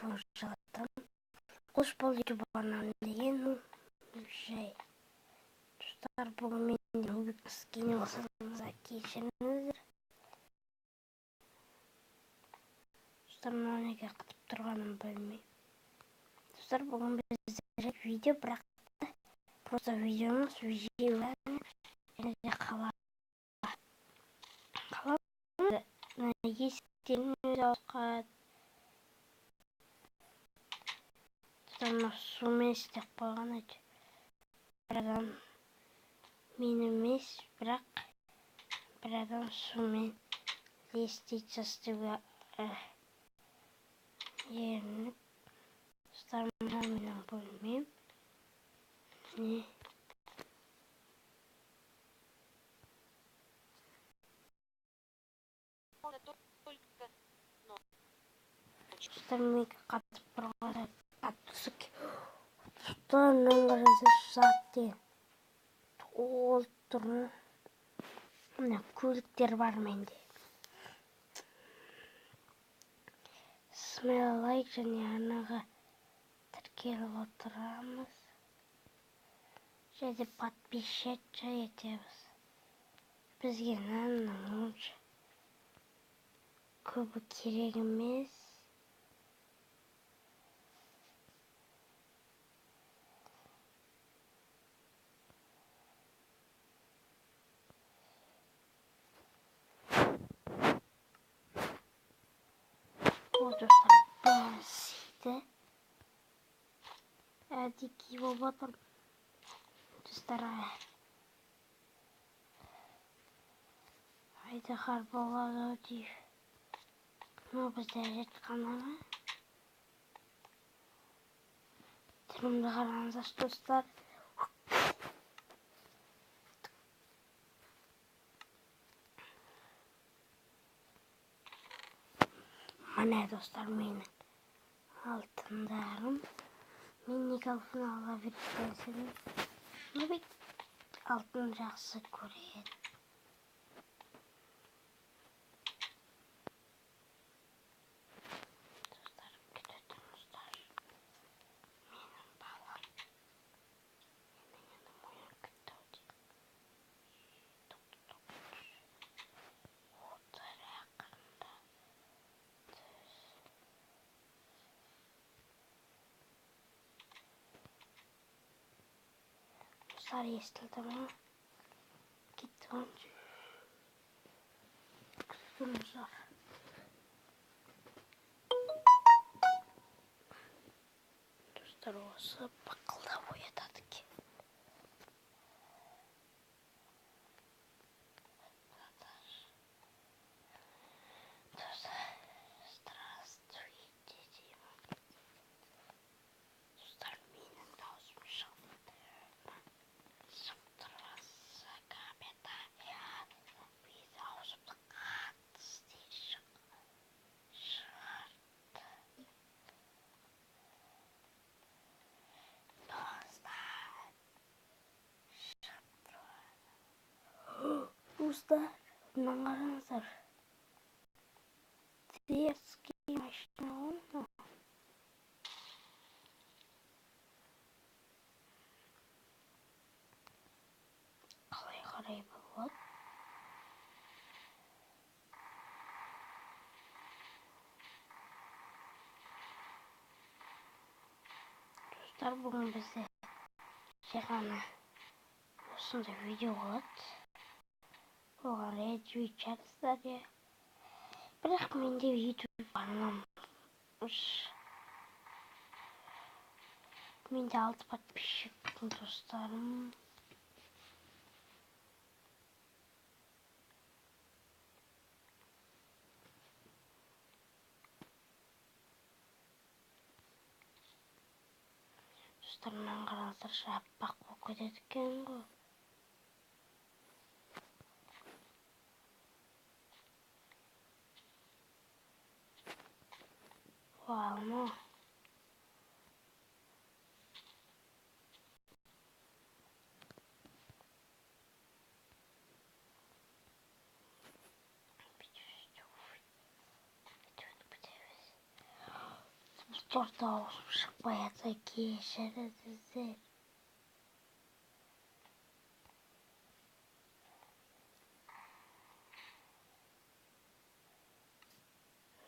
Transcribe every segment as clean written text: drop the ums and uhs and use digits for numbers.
жалатам. Қош бол YouTube-арнам деген жай. Достар, бүгін мен Рубикс кене болсаңызға кешіріңіздер. Достар, мынау неге қатып тұрғанын білмеймін. Достар, бүгін біздер видео, бірақ просто видеомыз визуальный және де қаламыз есіктерін өзі ауысқат. Достар, сумен істеп қойған еді. Бір адам мен емес, бірақ бір адам сумен істейді жастыға ерініп. Достар, мына менің бөлмем. Не? Достар, менге қатып тұрғанда қатысы достар, нөміріңізді жат толып тұр. Мына көліктер бар менде. Смайлайк және арнаға тіркеліп отырамыз. Және подписчик етеміз. Бізге нанның онша көбі керек емес. О, достар, басиды. Әдеки болып отыр. Достар, айдаһар болады дейі. Мынау бізде жатқаны ма? Түрімді қараңыздар, достар. Міне, достар, менің алтындарым. Мен неге алтын ала бермесем? Алтын жақсы көреді. Достар, күте тұрыңыздар. Менің балам. Менің ойын күтті өте. Отыр ақырында. Достар, естілді ма? Кетті өңді. Күтіңіздер. Достар, осы бақылдап оятады ке. Здравствуйте, деймін. Достар, менің даусым шығып тұрасы капитан. Біз аузымды қатты істей шығарды. Достар, мынаны қараңыздар. Детский машина ғой. Қалай қарай болады? Достар, бүгін бізде ғана осындай видео болады. Оған ретвит жазыңыздар. Бірақ менде YouTube арнам. Менде 6 подписчик достарым. Достар, мынаны қараңыздар, аппақ болып кетеді екен ғой. Вау. Çorta olsun şıkbayatı ki şerefsizler.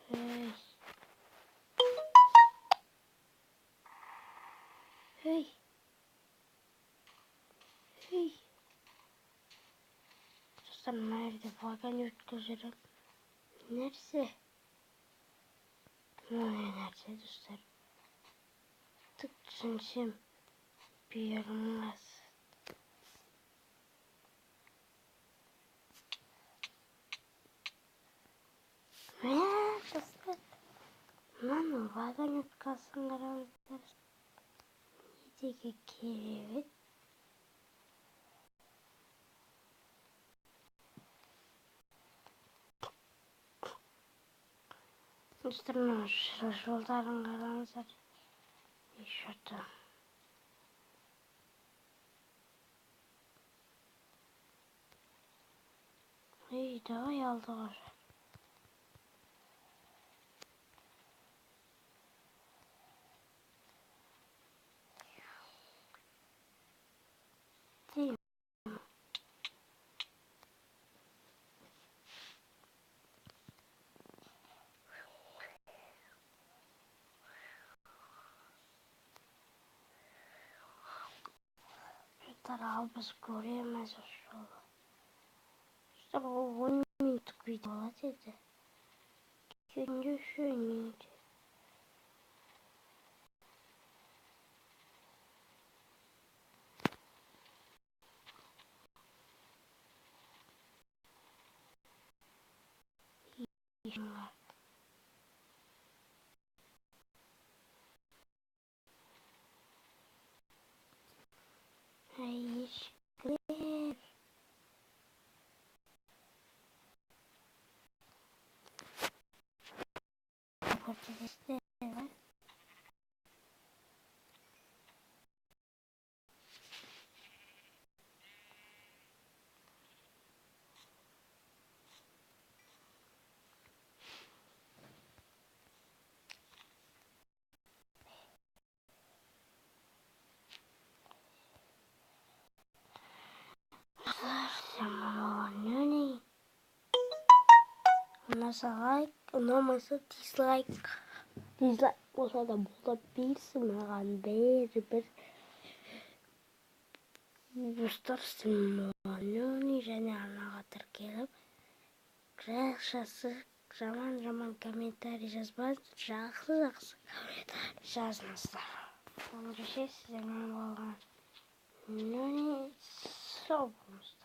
Hey. Hey. Hey. Dostlar nerede? Fakan yurt gözlerim. Neresi? Nerede dostlar? Tık düşünsem bir yerim var. Dostlar. Lan fakan yurt kalsın karanlıklar. Yedeki kirevit. Dostlar ne şuradan karanlıklar. Şurada. İyi daha yaldı var. Değil. Şu tarafımız göremez şu. İşte bu 10 minutlık video dedi. İkinci şöyleydi. İşim var. Hayır. Grip. Patatesler var. Zaman ne? Nasıl like? Nasıl dislike? Dislike olsa da bulabilirsin. Ben bir göstersin. Ne kadar gelip жақсы жаман комментарий жазбаңыз, жақсы жазыңыздар. Ендеше сіздермен болған сау болыңыздар.